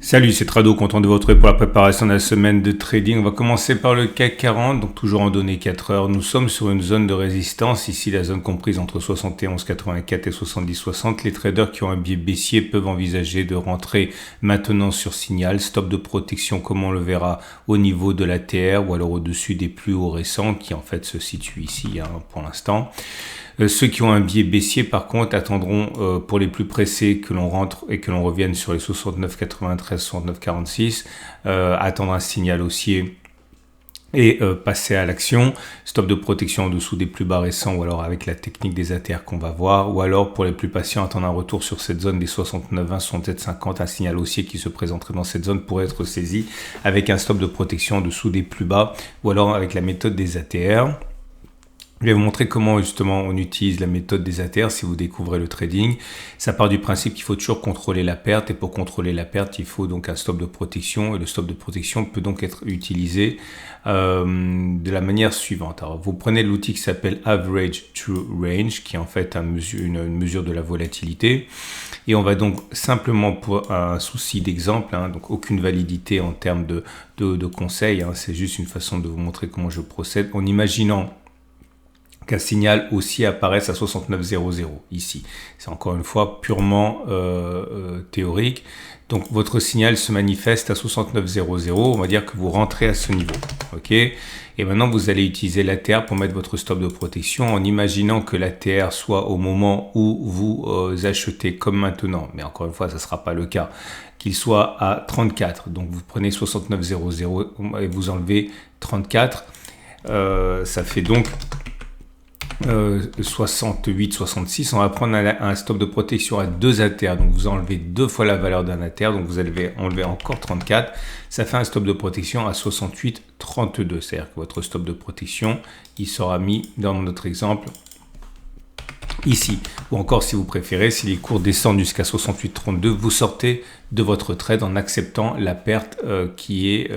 Salut, c'est Trado, content de vous retrouver pour la préparation de la semaine de trading. On va commencer par le CAC 40, donc toujours en données 4 heures. Nous sommes sur une zone de résistance, ici la zone comprise entre 71,84 et 70,60. Les traders qui ont un biais baissier peuvent envisager de rentrer maintenant sur signal. Stop de protection, comme on le verra, au niveau de la TR ou alors au-dessus des plus hauts récents qui en fait se situent ici pour l'instant. Ceux qui ont un biais baissier, par contre, attendront pour les plus pressés que l'on rentre et que l'on revienne sur les 69,93, 69,46, attendre un signal haussier et passer à l'action. Stop de protection en dessous des plus bas récents ou alors avec la technique des ATR qu'on va voir, ou alors pour les plus patients, attendre un retour sur cette zone des 69,20, 67,50, un signal haussier qui se présenterait dans cette zone pourrait être saisi avec un stop de protection en dessous des plus bas ou alors avec la méthode des ATR. Je vais vous montrer comment justement on utilise la méthode des ATR si vous découvrez le trading. Ça part du principe qu'il faut toujours contrôler la perte et pour contrôler la perte, il faut donc un stop de protection et le stop de protection peut donc être utilisé de la manière suivante. Alors vous prenez l'outil qui s'appelle Average True Range qui est en fait une mesure de la volatilité et on va donc simplement pour un souci d'exemple, donc aucune validité en termes de conseils, c'est juste une façon de vous montrer comment je procède en imaginant qu'un signal haussier apparaisse à 69,00 ici. C'est encore une fois purement théorique. Donc votre signal se manifeste à 69,00. On va dire que vous rentrez à ce niveau. Ok. Et maintenant vous allez utiliser l'ATR pour mettre votre stop de protection en imaginant que l'ATR soit au moment où vous achetez comme maintenant. Mais encore une fois, ça ne sera pas le cas. Qu'il soit à 34. Donc vous prenez 69,00 et vous enlevez 34. Ça fait donc 68, 66, on va prendre un stop de protection à 2 ATR, donc vous enlevez 2 fois la valeur d'un ATR, donc vous allez enlever encore 34, ça fait un stop de protection à 68, 32, c'est-à-dire que votre stop de protection, il sera mis dans notre exemple ici, ou encore si vous préférez, si les cours descendent jusqu'à 68,32, vous sortez de votre trade en acceptant la perte qui est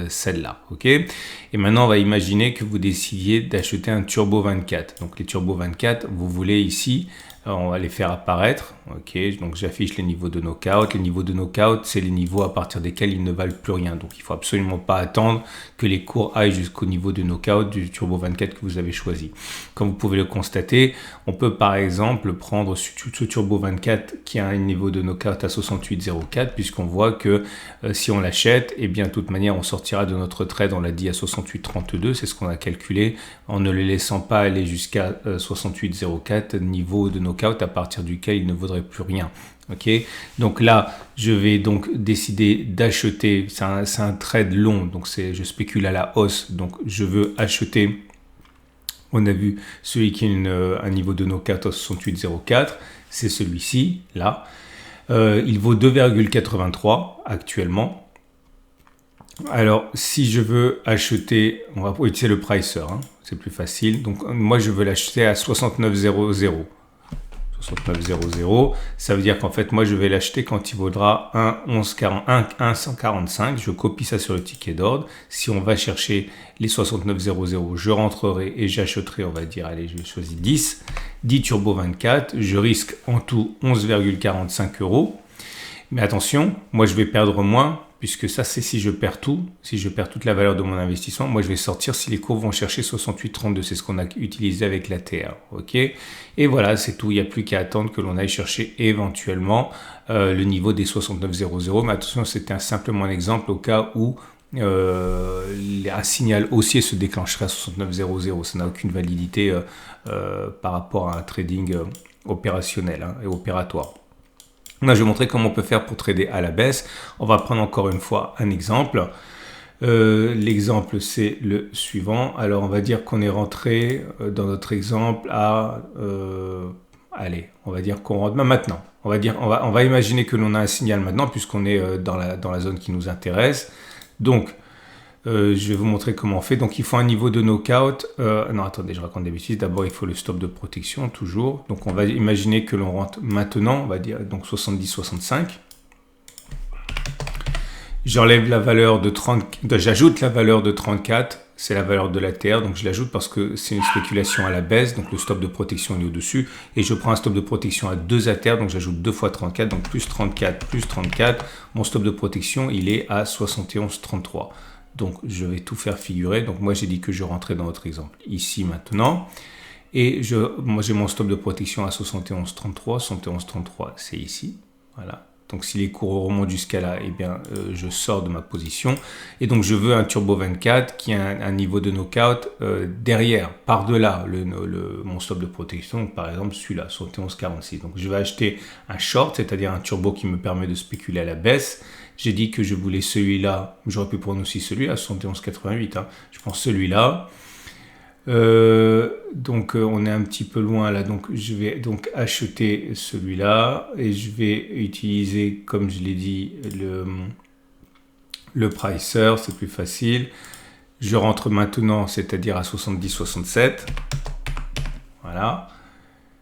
celle-là, ok. Et maintenant on va imaginer que vous décidiez d'acheter un Turbo 24, donc les Turbo 24, vous voulez ici, on va les faire apparaître, ok, donc j'affiche les niveaux de knockout. Les niveaux de knockout, c'est les niveaux à partir desquels ils ne valent plus rien, donc il ne faut absolument pas attendre que les cours aillent jusqu'au niveau de knockout du Turbo 24 que vous avez choisi. Comme vous pouvez le constater, on peut par exemple prendre ce Turbo 24 qui a un niveau de knockout à 68,04 puisqu'on voit que si on l'achète, et bien de toute manière on sortira de notre trade, on l'a dit, à 68,32, c'est ce qu'on a calculé, en ne le laissant pas aller jusqu'à 68,04, niveau de knockout à partir duquel il ne vaudrait plus rien. Ok, donc là je vais donc décider d'acheter, c'est un trade long, donc je spécule à la hausse, donc je veux acheter. On a vu celui qui a un niveau de knockout à 68,04, c'est celui-ci là. Il vaut 2,83 actuellement. Alors si je veux acheter, on va utiliser le pricer, c'est plus facile. Donc moi je veux l'acheter à 69,00. 69,00, ça veut dire qu'en fait moi je vais l'acheter quand il vaudra 1,145. Je copie ça sur le ticket d'ordre. Si on va chercher les 69,00, je rentrerai et j'achèterai, on va dire, allez, je choisis 10 Turbo 24, je risque en tout 11,45 €. Mais attention, moi je vais perdre moins, puisque ça c'est si je perds tout, si je perds toute la valeur de mon investissement, moi je vais sortir si les cours vont chercher 68,32, c'est ce qu'on a utilisé avec l'ATR, ok. Et voilà, c'est tout, il n'y a plus qu'à attendre que l'on aille chercher éventuellement le niveau des 69,00, mais attention, c'était simplement un exemple au cas où un signal haussier se déclencherait à 69,00, ça n'a aucune validité par rapport à un trading opérationnel et opératoire. Là, je vais montrer comment on peut faire pour trader à la baisse. On va prendre encore une fois un exemple. L'exemple, c'est le suivant. Alors, on va dire qu'on est rentré dans notre exemple à... allez, on va dire qu'on rentre maintenant. On va imaginer que l'on a un signal maintenant puisqu'on est dans la zone qui nous intéresse. Donc, je vais vous montrer comment on fait. Donc, il faut un niveau de knockout. Non, attendez, je raconte des bêtises. D'abord, il faut le stop de protection, toujours. Donc, on va imaginer que l'on rentre maintenant. On va dire donc 70,65. J'enlève la valeur de 30. J'ajoute la valeur de 34. c'est la valeur de l'ATR, donc je l'ajoute parce que c'est une spéculation à la baisse, donc le stop de protection est au-dessus, et je prends un stop de protection à 2 ATR, donc j'ajoute 2 fois 34, donc plus 34, plus 34, mon stop de protection, il est à 71,33. Donc je vais tout faire figurer, donc moi j'ai dit que je rentrais dans notre exemple ici maintenant, et moi j'ai mon stop de protection à 71,33, 71,33 c'est ici, voilà. Donc si les cours remontent jusqu'à là, eh bien, je sors de ma position. Et donc je veux un Turbo 24 qui a un niveau de knockout derrière, par-delà mon stop de protection. Donc, par exemple celui-là, 71,46. Donc je vais acheter un short, c'est-à-dire un turbo qui me permet de spéculer à la baisse. J'ai dit que je voulais celui-là, j'aurais pu prendre aussi celui-là, 71,88. Hein. Je prends celui-là. Donc on est un petit peu loin là, donc je vais donc acheter celui-là et je vais utiliser, comme je l'ai dit, le pricer, c'est plus facile. Je rentre maintenant, c'est-à-dire à 70,67. Voilà.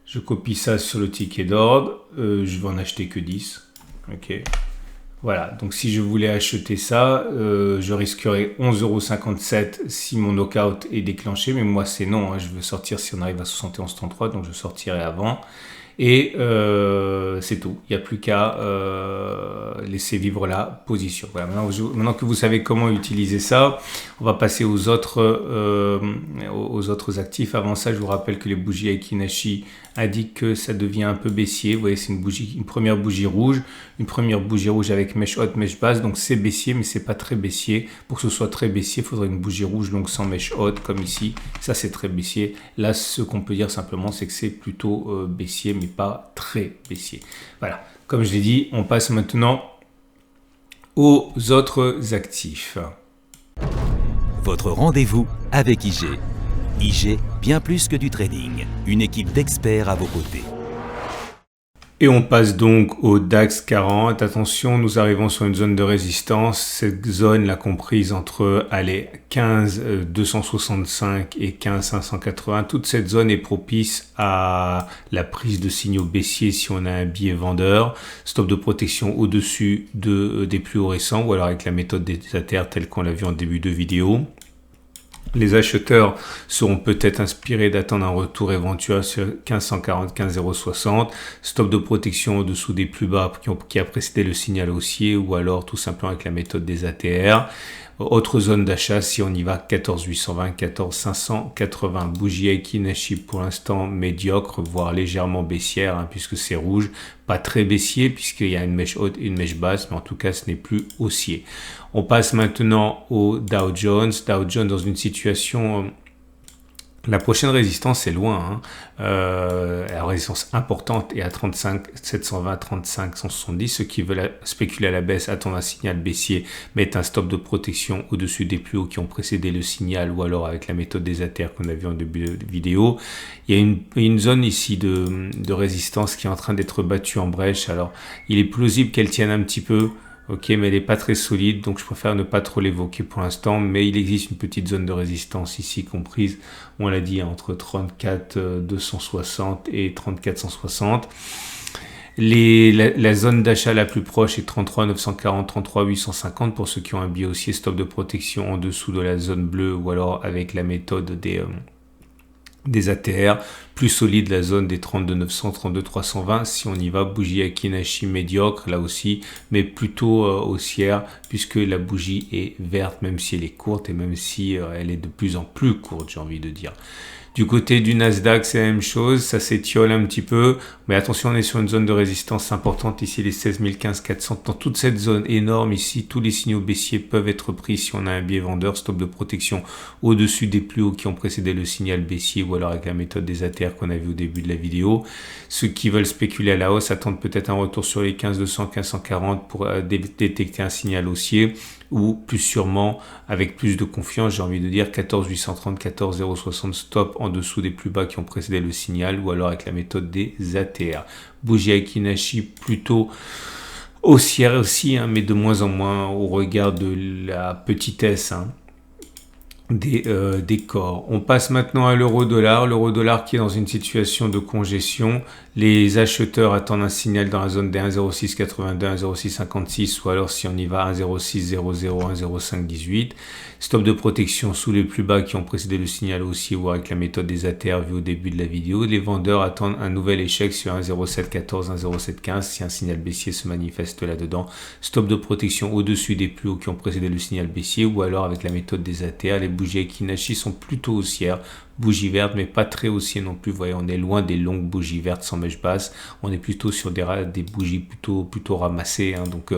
Je copie ça sur le ticket d'ordre. Je vais en acheter que 10. Ok. Voilà, donc si je voulais acheter ça, je risquerais 11,57 € si mon knockout est déclenché, mais moi c'est non, hein, je veux sortir si on arrive à 71,33, donc je sortirai avant. Et c'est tout, il n'y a plus qu'à laisser vivre la position. Voilà, maintenant que vous savez comment utiliser ça, on va passer aux autres actifs. Avant ça, je vous rappelle que les bougies Aiki Nashi indiquent que ça devient un peu baissier. Vous voyez, c'est une première bougie rouge avec mèche haute, mèche basse. Donc c'est baissier, mais c'est pas très baissier. Pour que ce soit très baissier, il faudrait une bougie rouge donc sans mèche haute, comme ici. Ça, c'est très baissier. Là, ce qu'on peut dire simplement, c'est que c'est plutôt baissier, mais pas très baissier. Voilà, comme je l'ai dit, on passe maintenant aux autres actifs. Votre rendez-vous avec IG. IG, bien plus que du trading, une équipe d'experts à vos côtés. Et on passe donc au DAX 40. Attention, nous arrivons sur une zone de résistance. Cette zone, la comprise entre 15 265 et 15 580. Toute cette zone est propice à la prise de signaux baissiers si on a un billet vendeur. Stop de protection au-dessus des plus hauts récents ou alors avec la méthode des ATR telle qu'on l'a vu en début de vidéo. Les acheteurs seront peut-être inspirés d'attendre un retour éventuel sur 1540, 15060, stop de protection au-dessous des plus bas qui a précédé le signal haussier ou alors tout simplement avec la méthode des ATR. Autre zone d'achat si on y va 14820, 14580. Bougie Aiki Nashi pour l'instant médiocre, voire légèrement baissière hein, puisque c'est rouge. Pas très baissier puisqu'il y a une mèche haute et une mèche basse, mais en tout cas ce n'est plus haussier. On passe maintenant au Dow Jones. Dow Jones dans une situation... La prochaine résistance est loin, hein. La résistance importante est à 35 720, 35 170. Ceux qui veulent spéculer à la baisse attendent un signal baissier, mettent un stop de protection au-dessus des plus hauts qui ont précédé le signal ou alors avec la méthode des ATR qu'on a vu en début de vidéo. Il y a une zone ici de résistance qui est en train d'être battue en brèche. Alors, il est plausible qu'elle tienne un petit peu. Ok, mais elle n'est pas très solide, donc je préfère ne pas trop l'évoquer pour l'instant, mais il existe une petite zone de résistance ici comprise, on l'a dit, entre 34 260 et 34 160. La zone d'achat la plus proche est 33 940, 33 850 pour ceux qui ont un billet haussier, stop de protection en dessous de la zone bleue ou alors avec la méthode des ATR, plus solide la zone des 32 900, 32 320 si on y va. Bougie Aiki Nashi médiocre là aussi, mais plutôt haussière puisque la bougie est verte même si elle est courte et même si elle est de plus en plus courte, j'ai envie de dire. Du côté du Nasdaq, c'est la même chose, ça s'étiole un petit peu, mais attention, on est sur une zone de résistance importante ici, les 16 15 400. Dans toute cette zone énorme ici, tous les signaux baissiers peuvent être pris si on a un biais vendeur, stop de protection au-dessus des plus hauts qui ont précédé le signal baissier ou alors avec la méthode des ATR qu'on a vu au début de la vidéo. Ceux qui veulent spéculer à la hausse attendent peut-être un retour sur les 15 200, 1540 pour détecter un signal haussier ou plus sûrement avec plus de confiance, j'ai envie de dire 14 830, 14 060 stop en dessous des plus bas qui ont précédé le signal ou alors avec la méthode des ATR. Bougie Aiki Nashi plutôt haussière aussi, hein, mais de moins en moins au regard de la petitesse. Hein. des corps. On passe maintenant à l'euro-dollar. L'euro-dollar qui est dans une situation de congestion. Les acheteurs attendent un signal dans la zone des 1,0682, 1,0656 ou alors si on y va 1,0600, 1,0518. Stop de protection sous les plus bas qui ont précédé le signal aussi ou avec la méthode des ATR vue au début de la vidéo. Les vendeurs attendent un nouvel échec sur 1,0714, 1,0715 si un signal baissier se manifeste là-dedans. Stop de protection au-dessus des plus hauts qui ont précédé le signal baissier ou alors avec la méthode des ATR. Les bougies Kinachi sont plutôt haussières. Bougies vertes mais pas très haussiers non plus. Vous voyez, on est loin des longues bougies vertes sans mèche basse. On est plutôt sur des bougies plutôt ramassées. Donc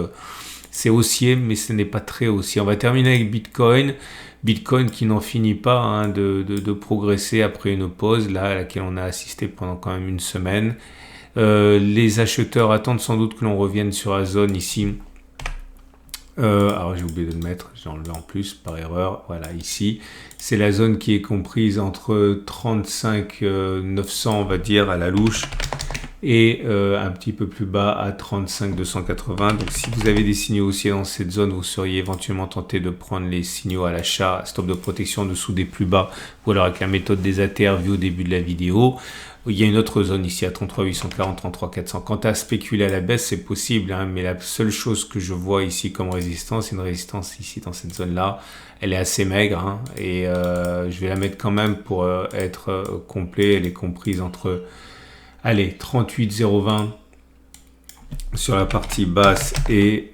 c'est haussier mais ce n'est pas très haussier. On va terminer avec Bitcoin. Bitcoin qui n'en finit pas de progresser après une pause là à laquelle on a assisté pendant quand même une semaine. Les acheteurs attendent sans doute que l'on revienne sur la zone ici. Alors j'ai oublié de le mettre, j'ai enlevé en plus par erreur. Voilà, ici c'est la zone qui est comprise entre 35 900 on va dire à la louche et un petit peu plus bas à 35 280. Donc si vous avez des signaux haussiers dans cette zone, vous seriez éventuellement tenté de prendre les signaux à l'achat, stop de protection en dessous des plus bas ou alors avec la méthode des ATR vue au début de la vidéo. Il y a une autre zone ici à 33 840, 33 400. Quant à spéculer à la baisse, c'est possible, mais la seule chose que je vois ici comme résistance, c'est une résistance ici dans cette zone-là. Elle est assez maigre et je vais la mettre quand même pour être complet. Elle est comprise entre 38 020 sur la partie basse et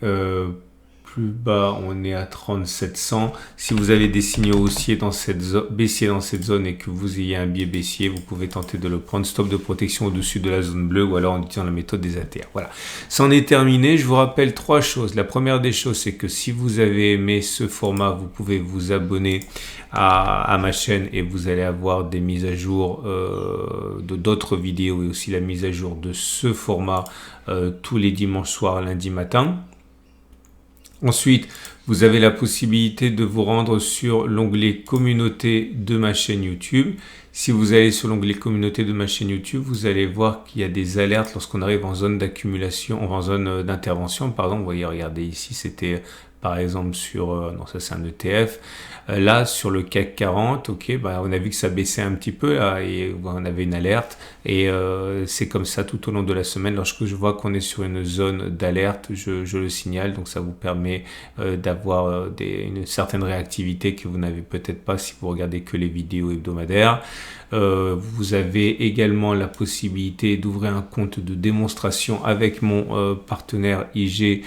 plus bas, on est à 3700. Si vous avez des signaux haussiers dans cette zone, baissiers dans cette zone et que vous ayez un biais baissier, vous pouvez tenter de le prendre. Stop de protection au-dessus de la zone bleue ou alors en utilisant la méthode des ATR. Voilà, c'en est terminé. Je vous rappelle 3 choses. La première des choses, c'est que si vous avez aimé ce format, vous pouvez vous abonner à ma chaîne et vous allez avoir des mises à jour de d'autres vidéos et aussi la mise à jour de ce format tous les dimanches soirs, lundi matin. Ensuite, vous avez la possibilité de vous rendre sur l'onglet communauté de ma chaîne YouTube. Si vous allez sur l'onglet communauté de ma chaîne YouTube, vous allez voir qu'il y a des alertes lorsqu'on arrive en zone d'accumulation, en zone d'intervention. Pardon, vous voyez, regardez ici, c'était par exemple sur, non ça c'est un ETF, là sur le CAC 40, ok, on a vu que ça baissait un petit peu là et on avait une alerte et c'est comme ça tout au long de la semaine. Lorsque je vois qu'on est sur une zone d'alerte, je le signale, donc ça vous permet d'avoir une certaine réactivité que vous n'avez peut-être pas si vous regardez que les vidéos hebdomadaires. Vous avez également la possibilité d'ouvrir un compte de démonstration avec mon partenaire IG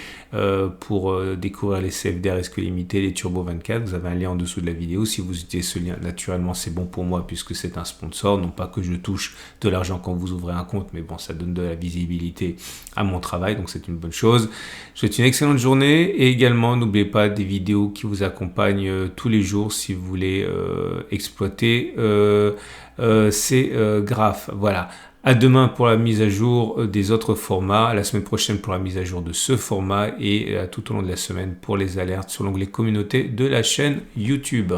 pour découvrir les CFD risque limité, les Turbo 24. Vous avez un lien en dessous de la vidéo. Si vous utilisez ce lien, naturellement c'est bon pour moi puisque c'est un sponsor. Non pas que je touche de l'argent quand vous ouvrez un compte, mais bon, ça donne de la visibilité à mon travail, donc c'est une bonne chose. Je vous souhaite une excellente journée et également n'oubliez pas des vidéos qui vous accompagnent tous les jours si vous voulez exploiter ces graphes. Voilà. À demain pour la mise à jour des autres formats, à la semaine prochaine pour la mise à jour de ce format et tout au long de la semaine pour les alertes sur l'onglet communauté de la chaîne YouTube.